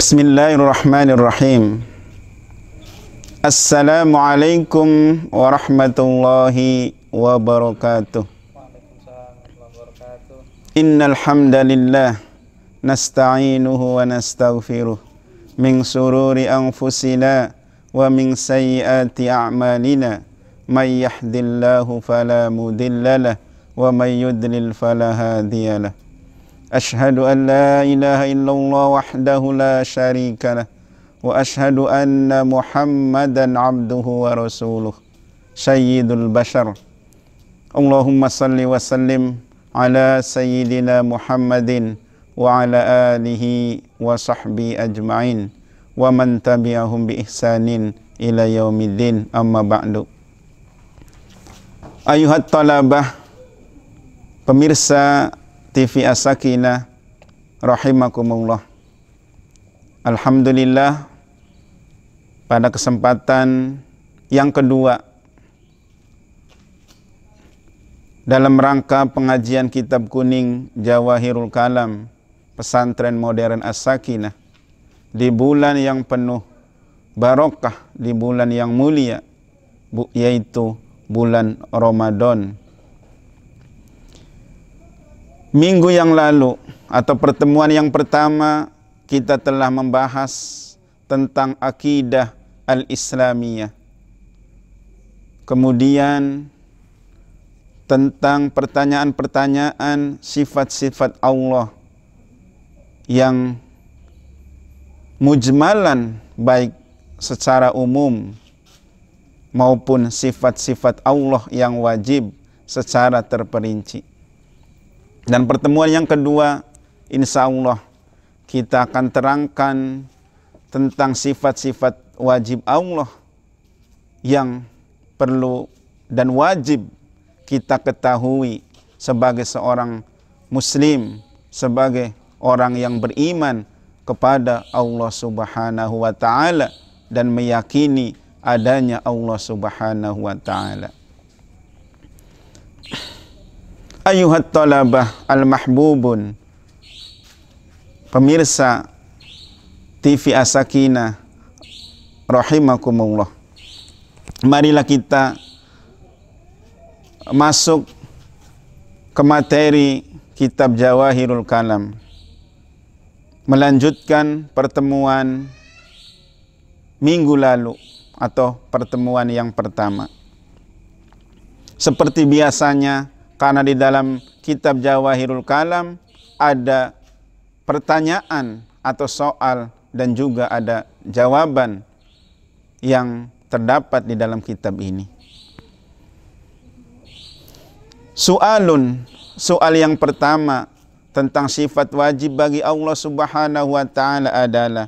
Bismillahirrahmanirrahim. Assalamualaikum warahmatullahi wabarakatuh. Innal hamdalillah nasta'inuhu wa nastaghfiruh min sururi anfusina wa min sayyiati a'malina may yahdihillahu fala mudhillalah wa may yudlil fala hadiyalah. Ashhadu an la ilaha illallah wahdahu la syarika lah wa ashhadu anna Muhammadan abduhu wa rasuluh sayyidul bashar. Allahumma salli wa sallim ala sayyidina Muhammadin wa ala alihi wa sahbihi ajma'in wa man tabi'ahum bi ihsanin ila yaumiddin, amma ba'du. Ayuhat talabah, pemirsa TV As-Sakinah rahimakumullah. Alhamdulillah, pada kesempatan yang kedua dalam rangka pengajian kitab kuning Jawahirul Kalam Pesantren Modern As-Sakinah di bulan yang penuh barokah, di bulan yang mulia, yaitu bulan Ramadan. Minggu yang lalu atau pertemuan yang pertama kita telah membahas tentang akidah al-Islamiyah. Kemudian tentang pertanyaan-pertanyaan sifat-sifat Allah yang mujmalan, baik secara umum maupun sifat-sifat Allah yang wajib secara terperinci. Dan pertemuan yang kedua, insya Allah kita akan terangkan tentang sifat-sifat wajib Allah yang perlu dan wajib kita ketahui sebagai seorang muslim, sebagai orang yang beriman kepada Allah Subhanahu wa ta'ala dan meyakini adanya Allah Subhanahu wa ta'ala. Ayuhat talabah al-mahbubun, pemirsa TV As-Sakinah rahimakumullah. Marilah kita masuk ke materi kitab Jawahirul Kalam, melanjutkan pertemuan minggu lalu atau pertemuan yang pertama. Seperti biasanya, karena di dalam kitab Jawahirul Kalam ada pertanyaan atau soal dan juga ada jawaban yang terdapat di dalam kitab ini. Soal yang pertama tentang sifat wajib bagi Allah Subhanahu wa ta'ala adalah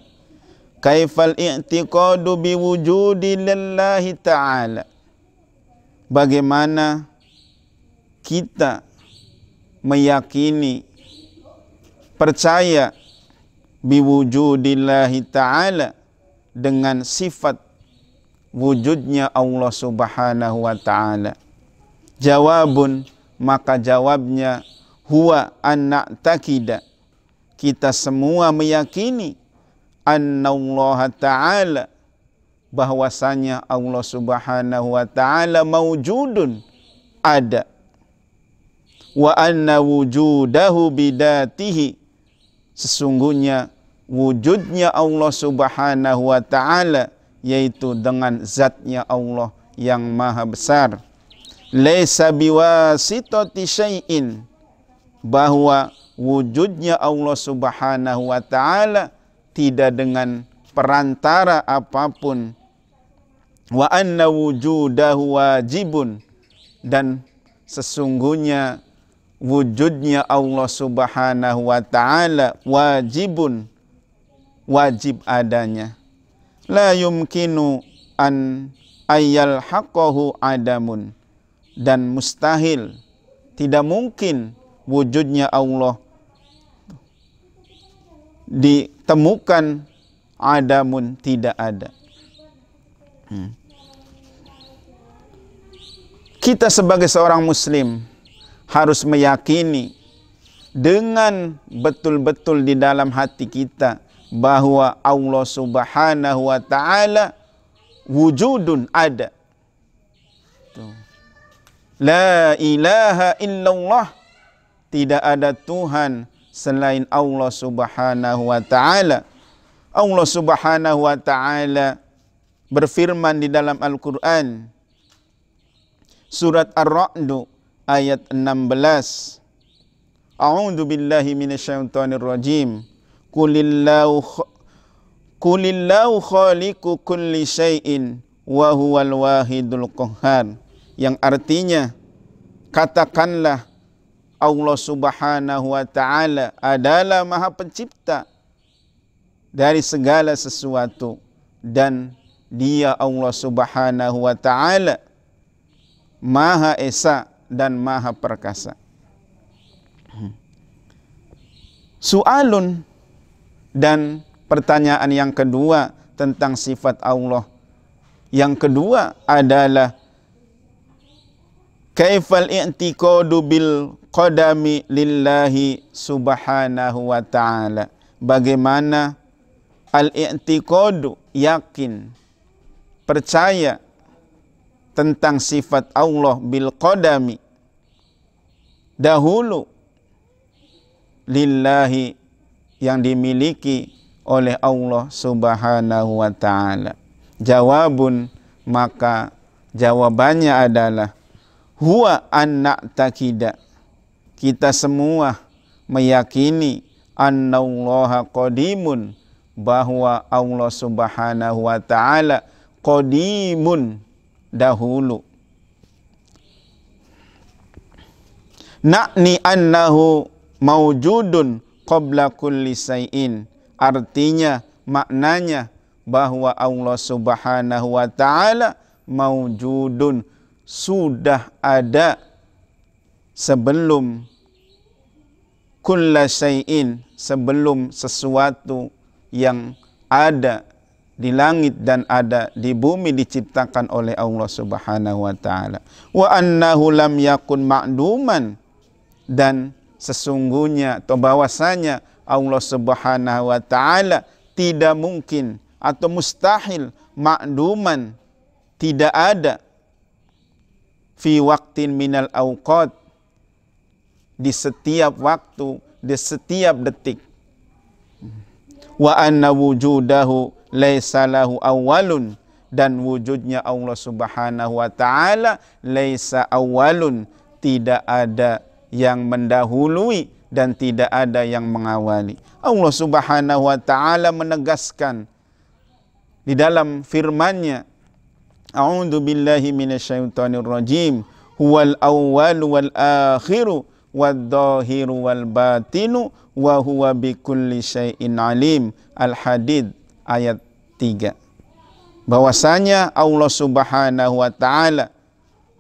kaifal i'tiqadu biwujudi lillahi ta'ala. Bagaimana kita meyakini, percaya biwujudillahi ta'ala, dengan sifat wujudnya Allah Subhanahu wa ta'ala. Jawabun, maka jawabnya huwa anna takida, kita semua meyakini annallaha ta'ala, bahwasanya Allah Subhanahu wa ta'ala mawjudun, ada. Wa anna wujudahu bidatihi, sesungguhnya wujudnya Allah Subhanahu wa ta'ala yaitu dengan zatnya Allah yang maha besar. Laisa biwasitati syai'in, bahwa wujudnya Allah Subhanahu wa ta'ala tidak dengan perantara apapun. Wa anna wujudahu wajibun, dan sesungguhnya wujudnya Allah Subhanahu wa ta'ala wajibun, wajib adanya. La yumkinu an ayyalhaqahu adamun, dan mustahil, tidak mungkin wujudnya Allah ditemukan adamun, tidak ada. Kita sebagai seorang muslim harus meyakini dengan betul-betul di dalam hati kita bahwa Allah Subhanahu wa ta'ala wujudun, ada. Tuh. La ilaha illallah, tidak ada Tuhan selain Allah Subhanahu wa ta'ala. Allah Subhanahu wa ta'ala berfirman di dalam Al-Quran, surat Ar-Ra'd ayat 16. A'udzu billahi minasyaitonir rajim. Qulillahu khaliqu kulli syai'in wa huwal wahidul qahhar. Yang artinya, katakanlah Allah Subhanahu wa ta'ala adalah Maha Pencipta dari segala sesuatu, dan Dia Allah Subhanahu wa ta'ala Maha Esa dan Maha Perkasa. Soalun, dan pertanyaan yang kedua tentang sifat Allah. Yang kedua adalah kaifal i'tiqadu bil qadami lillahi subhanahu wa ta'ala. Bagaimana al-i'tiqadu, yakin, percaya tentang sifat Allah bil qadami, dahulu, lillahi, yang dimiliki oleh Allah Subhanahu wa ta'ala. Jawabun, maka jawabannya adalah huwa an na'taqida, kita semua meyakini annallaha qadimun, bahwa Allah Subhanahu wa ta'ala qadimun, dahulu. Na'ni annahu maujudun qabla kulli syai'in, artinya, maknanya bahwa Allah Subhanahu wa ta'ala maujudun, sudah ada sebelum kulla syai'in, sebelum sesuatu yang ada di langit dan ada di bumi diciptakan oleh Allah Subhanahu wa ta'ala. Wa annahu lam yakun ma'duman, dan sesungguhnya atau bahwasanya Allah Subhanahu wa ta'ala tidak mungkin atau mustahil, ma'duman, tidak ada, fi waqtin minal awqat, di setiap waktu, di setiap detik. Wa anna wujudahu laisa lahu awwalun, dan wujudnya Allah Subhanahu wa ta'ala laisa awwalun, tidak ada yang mendahului dan tidak ada yang mengawali. Allah Subhanahu wa ta'ala menegaskan di dalam firman-Nya, a'udzu billahi minasyaitonir rajim, huwal awwalu wal akhiru wad dhahiru wal batinu wa huwa bikulli syai'in alim. Al-Hadid ayat 3. Bahwasanya Allah Subhanahu wa ta'ala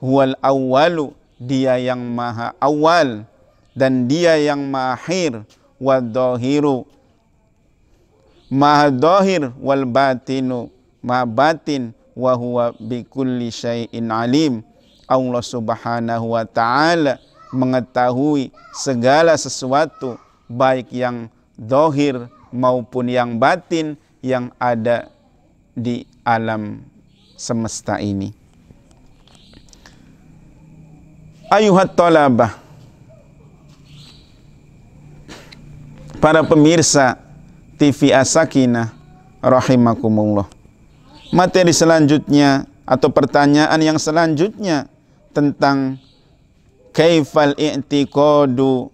huwal awwalu, Dia yang maha awal dan Dia yang maha akhir, wadzahiru, maha zahir, wal batinu, maha batin, wa huwa bikulli syai'in alim. Allah Subhanahu wa ta'ala mengetahui segala sesuatu, baik yang zahir maupun yang batin, yang ada di alam semesta ini. Ayuhat talabah, para pemirsa TV As-Sakinah rahimakumullah. Materi selanjutnya atau pertanyaan yang selanjutnya tentang kaifal i'tiqadu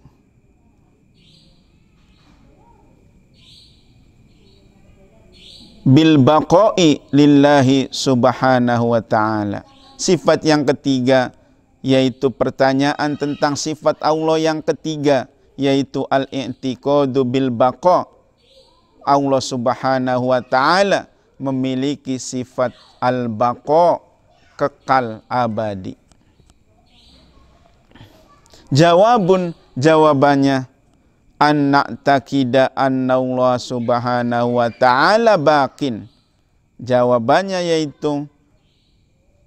bil baqa'i lillahi subhanahu wa ta'ala. Sifat yang ketiga, yaitu pertanyaan tentang sifat Allah yang ketiga, yaitu al-i'tiqadu bil baqa. Allah Subhanahu wa ta'ala memiliki sifat al-baqa, kekal abadi. Jawabun, jawabannya, an na'taqida anna Allah Subhanahu wa ta'ala baqin. Jawabannya yaitu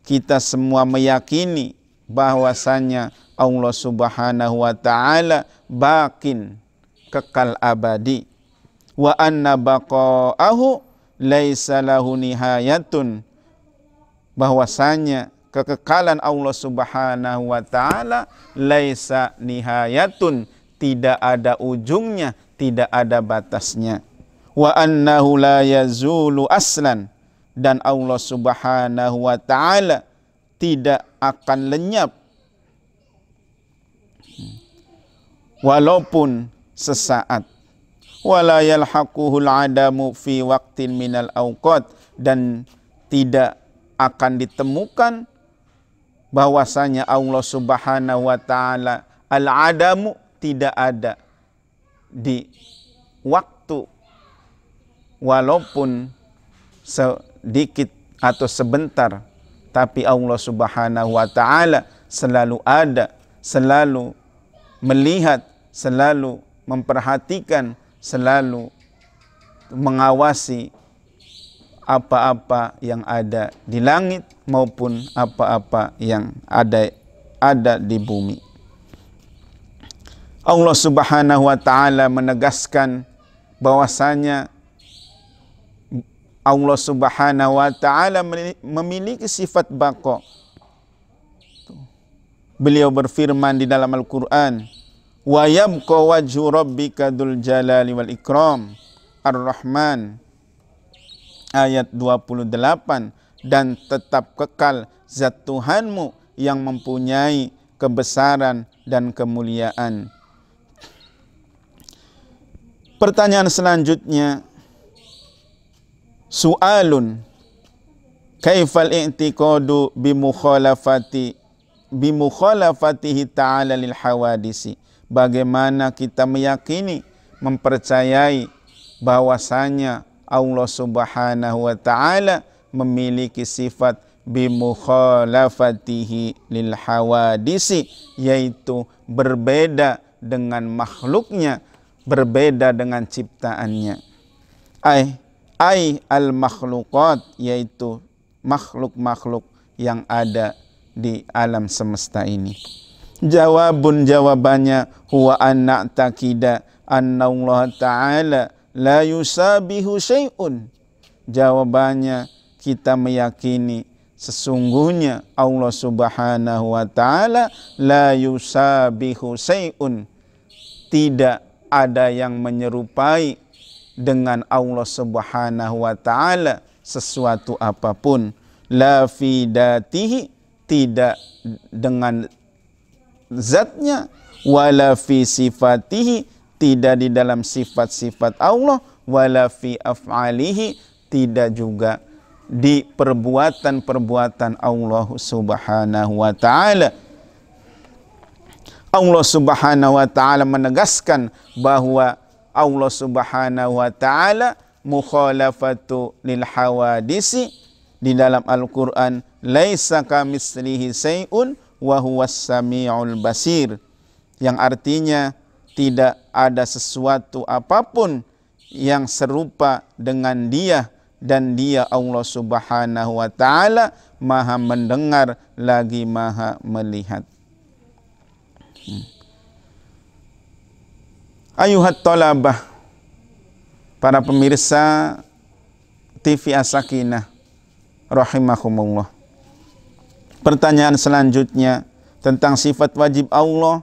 kita semua meyakini bahwasanya Allah Subhanahu wa ta'ala baqin, kekal abadi. wa anna baqa'ahu laisa lahu nihayatun, bahwasanya kekekalan Allah Subhanahu wa taala laisa nihayatun, tidak ada ujungnya, tidak ada batasnya. Wa annahu la yazulu aslan, dan Allah Subhanahu wa taala tidak akan lenyap walaupun sesaat. Wala yalhaquhul adamu fi waqtin minal awqat, dan tidak akan ditemukan bahwasanya Allah Subhanahu wa taala al-adamu, tidak ada di waktu walaupun sedikit atau sebentar, tapi Allah Subhanahu wa taala selalu ada, selalu melihat, selalu memperhatikan, selalu mengawasi apa-apa yang ada di langit maupun apa-apa yang ada di bumi. Allah Subhanahu wa taala menegaskan bahwasanya Allah Subhanahu wa taala memiliki sifat baqa. Beliau berfirman di dalam Al-Qur'an, wa yabqa wajhu rabbika dzul jalali wal ikram, Ar-Rahman ayat 28, dan tetap kekal zat Tuhanmu yang mempunyai kebesaran dan kemuliaan. Pertanyaan selanjutnya, su'alun kaifal i'tiqadu bimukhalafatihi ta'ala lil hawadisi. Bagaimana kita meyakini, mempercayai bahwasanya Allah Subhanahu wa taala memiliki sifat bimukhalafatihi lil hawadisi, yaitu berbeda dengan makhluknya, berbeda dengan ciptaannya. Ai al makhluqat, yaitu makhluk-makhluk yang ada di alam semesta ini. Jawabannya huwa anna taqida anna Allah taala la yusabihu syai'un. Jawabannya, kita meyakini sesungguhnya Allah Subhanahu wa taala la yusabihu syai'un, tidak ada yang menyerupai dengan Allah Subhanahu wa taala sesuatu apapun. La fi datihi, tidak dengan zatnya, wala fi sifatihi, tidak di dalam sifat-sifat Allah, wala fi af'alihi, tidak juga di perbuatan-perbuatan Allah Subhanahu wa taala. Allah Subhanahu wa taala menegaskan bahwa Allah Subhanahu wa taala mukhalafatu lil hawadisi di dalam Al-Qur'an, laisa kamitslihi syai'un wa huwas samiul basir, yang artinya tidak ada sesuatu apapun yang serupa dengan Dia, dan Dia Allah Subhanahu wa taala Maha mendengar lagi Maha melihat. Ayuhat talabah, para pemirsa TV As-Sakinah rahimahumullah. Pertanyaan selanjutnya tentang sifat wajib Allah,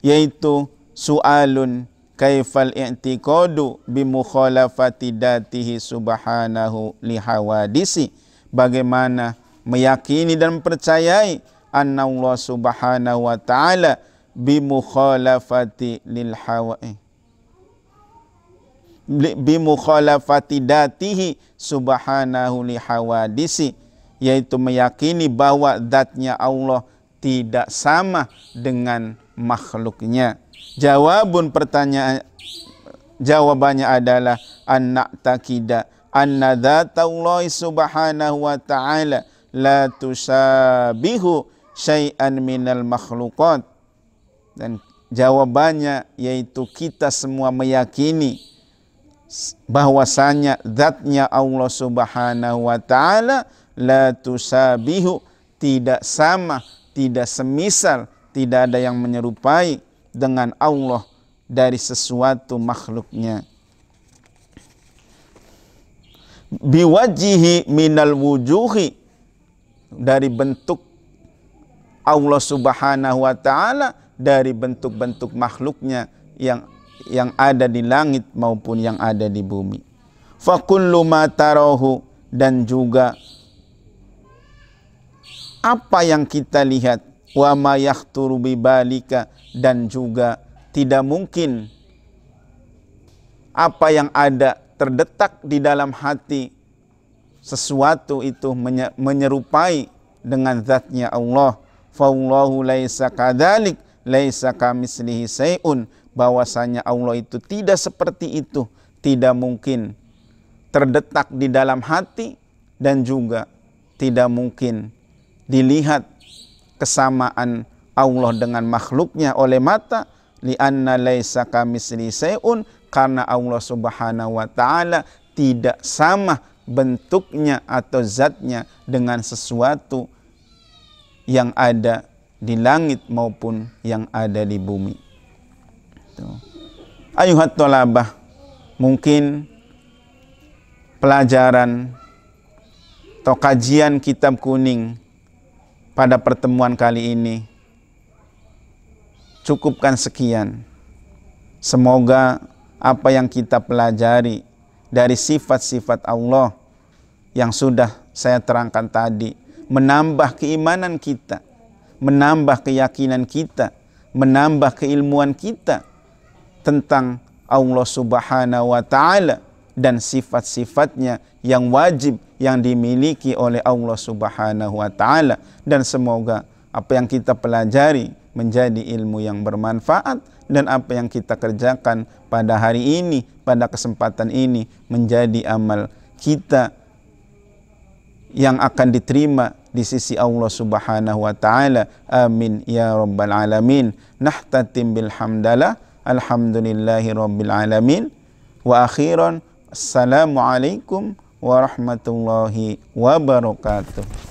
yaitu su'alun kaifal i'tiqadu bimukhalafati datihi subhanahu lihawadisi. Bagaimana meyakini dan percayai anna Allah Subhanahu wa taala bimukhalafati datihi subhanahu lihawadisi, yaitu meyakini bahwa zatnya Allah tidak sama dengan makhluknya. Jawabannya adalah anna taqida anna dzatallahi subhanahu wa ta'ala la tusabihu syai'an minal makhluqat. Dan jawabannya yaitu kita semua meyakini bahwasanya zatnya Allah Subhanahu wa ta'ala la tusabihu, tidak sama, tidak semisal, tidak ada yang menyerupai dengan Allah dari sesuatu makhluknya. biwajihi minal wujuhi, dari bentuk Allah subhanahu wa ta'ala, dari bentuk-bentuk makhluknya yang ada di langit maupun yang ada di bumi. Fa kullu ma tarahu, dan juga apa yang kita lihat, wa ma yakhturu bibalika, dan juga tidak mungkin apa yang ada terdetak di dalam hati sesuatu itu menyerupai dengan zatnya Allah. Fallahu laisa kadzalik, laisa kamitslihi syai'un, bahwasanya Allah itu tidak seperti itu, tidak mungkin terdetak di dalam hati, dan juga tidak mungkin dilihat kesamaan Allah dengan makhluknya oleh mata. Li'anna laisa kamitslihi syai'un, karena Allah subhanahu wa ta'ala tidak sama bentuknya atau zatnya dengan sesuatu yang ada di langit maupun yang ada di bumi. Ayuhat tolabah, mungkin pelajaran atau kajian kitab kuning pada pertemuan kali ini cukupkan sekian. Semoga apa yang kita pelajari dari sifat-sifat Allah yang sudah saya terangkan tadi menambah keimanan kita, menambah keyakinan kita, menambah keilmuan kita tentang Allah subhanahu wa ta'ala dan sifat-sifatnya yang wajib yang dimiliki oleh Allah subhanahu wa ta'ala. Dan semoga apa yang kita pelajari menjadi ilmu yang bermanfaat, dan apa yang kita kerjakan pada hari ini, pada kesempatan ini, menjadi amal kita yang akan diterima di sisi Allah subhanahu wa ta'ala. Amin ya rabbal alamin. Nahtatim bilhamdalah, alhamdulillahi rabbil alamin. Wa akhiran, assalamualaikum warahmatullahi wabarakatuh.